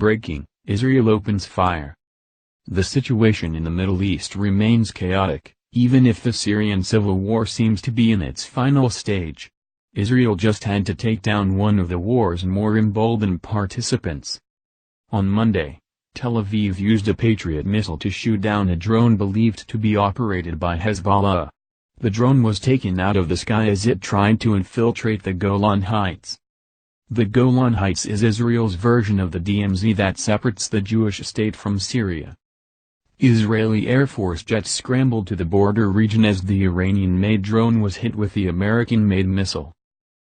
breaking, Israel opens fire. The situation in the Middle East remains chaotic, even if the Syrian civil war seems to be in its final stage. Israel just had to take down one of the war's more emboldened participants. On Monday, Tel Aviv used a Patriot missile to shoot down a drone believed to be operated by Hezbollah. The drone was taken out of the sky as it tried to infiltrate the Golan Heights. The Golan Heights is Israel's version of the DMZ that separates the Jewish state from Syria. Israeli Air Force jets scrambled to the border region as the Iranian-made drone was hit with the American-made missile.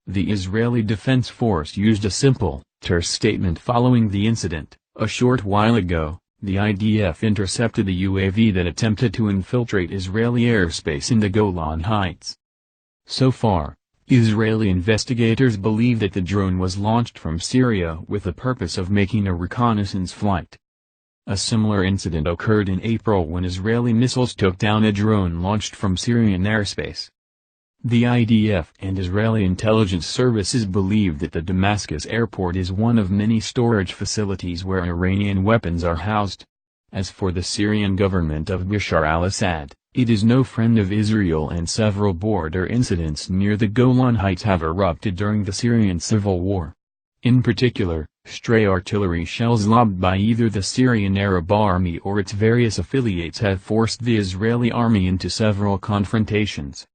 The Israeli Defense Force used a simple, terse statement following the incident. A short while ago, the IDF intercepted the UAV that attempted to infiltrate Israeli airspace in the Golan Heights. So far, Israeli investigators believe that the drone was launched from Syria with the purpose of making a reconnaissance flight. A similar incident occurred in April when Israeli missiles took down a drone launched from Syrian airspace. The IDF and Israeli intelligence services believe that the Damascus airport is one of many storage facilities where Iranian weapons are housed. As for the Syrian government of Bashar al-Assad, it is no friend of Israel, and several border incidents near the Golan Heights have erupted during the Syrian civil war. In particular, stray artillery shells lobbed by either the Syrian Arab Army or its various affiliates have forced the Israeli army into several confrontations.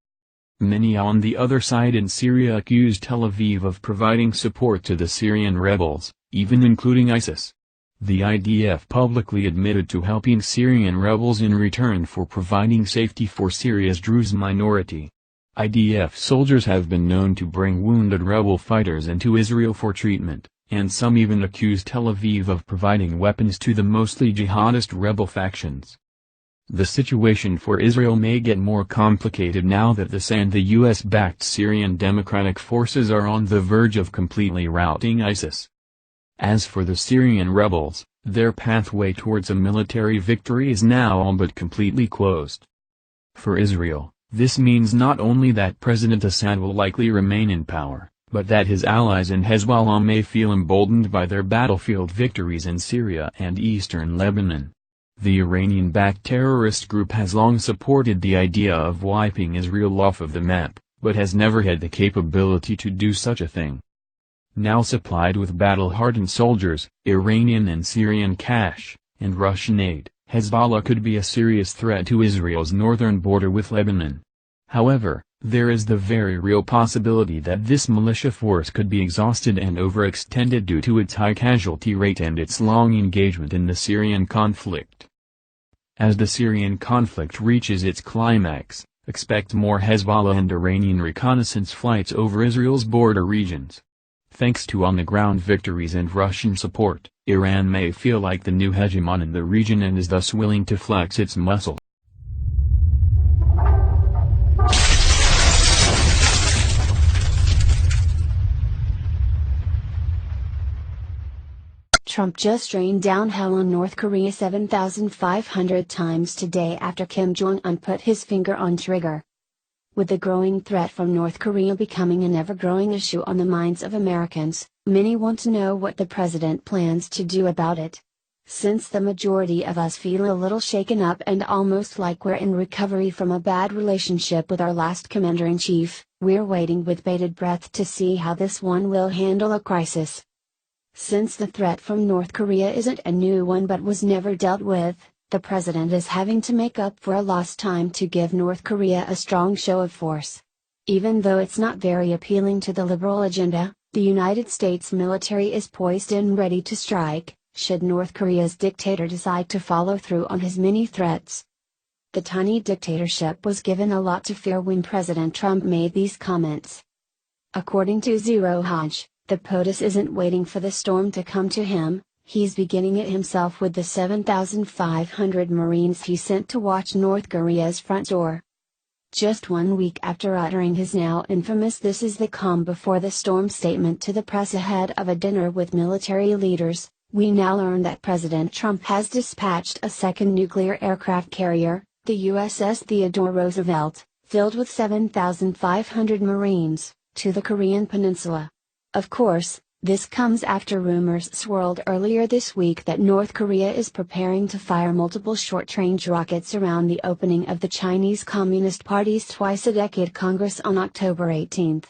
Many on the other side in Syria accuse Tel Aviv of providing support to the Syrian rebels, even including ISIS. The IDF publicly admitted to helping Syrian rebels in return for providing safety for Syria's Druze minority. IDF soldiers have been known to bring wounded rebel fighters into Israel for treatment, and some even accuse Tel Aviv of providing weapons to the mostly jihadist rebel factions. The situation for Israel may get more complicated now that the SA and the US-backed Syrian Democratic Forces are on the verge of completely routing ISIS. As for the Syrian rebels, their pathway towards a military victory is now all but completely closed. For Israel, this means not only that President Assad will likely remain in power, but that his allies in Hezbollah may feel emboldened by their battlefield victories in Syria and eastern Lebanon. The Iranian-backed terrorist group has long supported the idea of wiping Israel off of the map, but has never had the capability to do such a thing. Now supplied with battle-hardened soldiers, Iranian and Syrian cash, and Russian aid, Hezbollah could be a serious threat to Israel's northern border with Lebanon. However, there is the very real possibility that this militia force could be exhausted and overextended due to its high casualty rate and its long engagement in the Syrian conflict. As the Syrian conflict reaches its climax, expect more Hezbollah and Iranian reconnaissance flights over Israel's border regions. Thanks to on-the-ground victories and Russian support, Iran may feel like the new hegemon in the region and is thus willing to flex its muscle. Trump just rained down hell on North Korea 7,500 times today after Kim Jong-un put his finger on trigger. With the growing threat from North Korea becoming an ever-growing issue on the minds of Americans, many want to know what the president plans to do about it. Since the majority of us feel a little shaken up and almost like we're in recovery from a bad relationship with our last commander-in-chief, we're waiting with bated breath to see how this one will handle a crisis. Since the threat from North Korea isn't a new one but was never dealt with, the president is having to make up for a lost time to give North Korea a strong show of force. Even though it's not very appealing to the liberal agenda, the United States military is poised and ready to strike, should North Korea's dictator decide to follow through on his many threats. The tiny dictatorship was given a lot to fear when President Trump made these comments. According to Zero Hodge, the POTUS isn't waiting for the storm to come to him, he's beginning it himself with the 7,500 Marines he sent to watch North Korea's front door. Just 1 week after uttering his now infamous "this is the calm before the storm" statement to the press ahead of a dinner with military leaders, we now learn that President Trump has dispatched a second nuclear aircraft carrier, the USS Theodore Roosevelt, filled with 7,500 Marines, to the Korean peninsula. Of course, This comes after rumors swirled earlier this week that North Korea is preparing to fire multiple short-range rockets around the opening of the Chinese Communist Party's twice-a-decade Congress on October 18.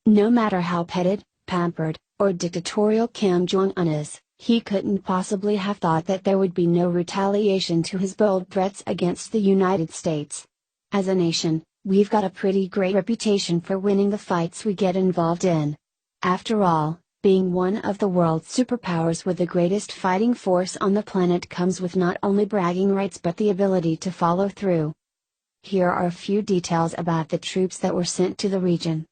No matter how petted, pampered, or dictatorial Kim Jong-un is, he couldn't possibly have thought that there would be no retaliation to his bold threats against the United States. As a nation, we've got a pretty great reputation for winning the fights we get involved in. After all, being one of the world's superpowers with the greatest fighting force on the planet comes with not only bragging rights but the ability to follow through. Here are a few details about the troops that were sent to the region.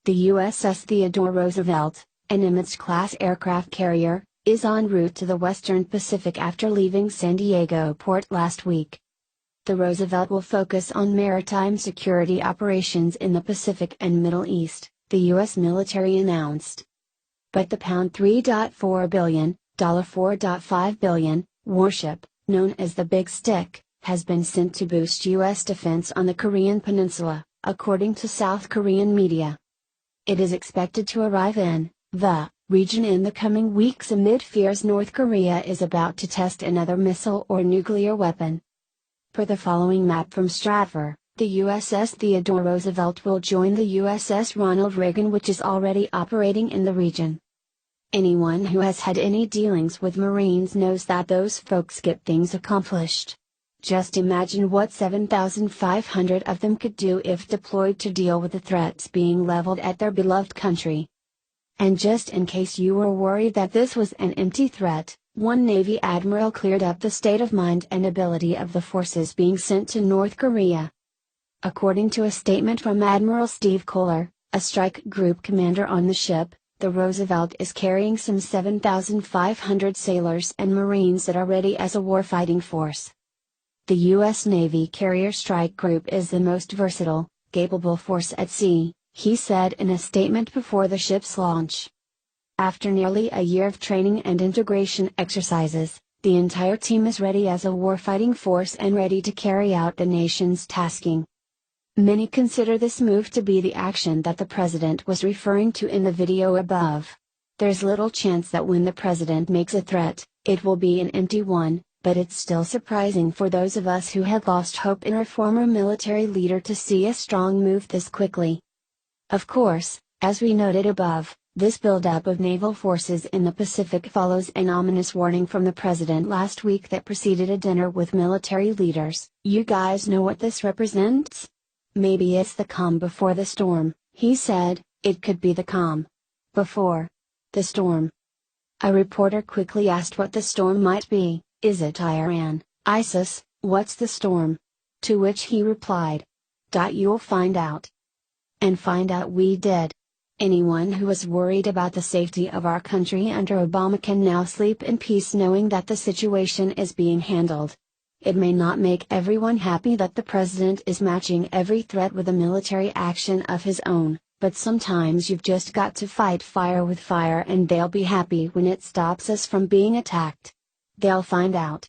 The USS Theodore Roosevelt, an Nimitz-class aircraft carrier, is en route to the Western Pacific after leaving San Diego port last week. The Roosevelt will focus on maritime security operations in the Pacific and Middle East, the U.S. military announced. But the $3.4 billion, $4.5 billion, warship, known as the Big Stick, has been sent to boost U.S. defense on the Korean peninsula, according to South Korean media. It is expected to arrive in the region in the coming weeks amid fears North Korea is about to test another missile or nuclear weapon. Per the following map from Stratfor, the USS Theodore Roosevelt will join the USS Ronald Reagan, which is already operating in the region. Anyone who has had any dealings with Marines knows that those folks get things accomplished. Just imagine what 7,500 of them could do if deployed to deal with the threats being leveled at their beloved country. And just in case you were worried that this was an empty threat, one Navy admiral cleared up the state of mind and ability of the forces being sent to North Korea. According to a statement from Admiral Steve Kohler, a strike group commander on the ship, the Roosevelt is carrying some 7,500 sailors and Marines that are ready as a warfighting force. The U.S. Navy Carrier Strike Group is the most versatile, capable force at sea, he said in a statement before the ship's launch. After nearly a year of training and integration exercises, the entire team is ready as a warfighting force and ready to carry out the nation's tasking. Many consider this move to be the action that the president was referring to in the video above. There's little chance that when the president makes a threat, it will be an empty one, but it's still surprising for those of us who had lost hope in our former military leader to see a strong move this quickly. Of course, as we noted above, this buildup of naval forces in the Pacific follows an ominous warning from the president last week that preceded a dinner with military leaders. You guys know what this represents? Maybe it's the calm before the storm, he said. It could be the calm before the storm. A reporter quickly asked what the storm might be. Is it Iran, ISIS, what's the storm? To which he replied, "You'll find out." And find out we did. Anyone who was worried about the safety of our country under Obama can now sleep in peace knowing that the situation is being handled. It may not make everyone happy that the president is matching every threat with a military action of his own, but sometimes you've just got to fight fire with fire and they'll be happy when it stops us from being attacked. They'll find out.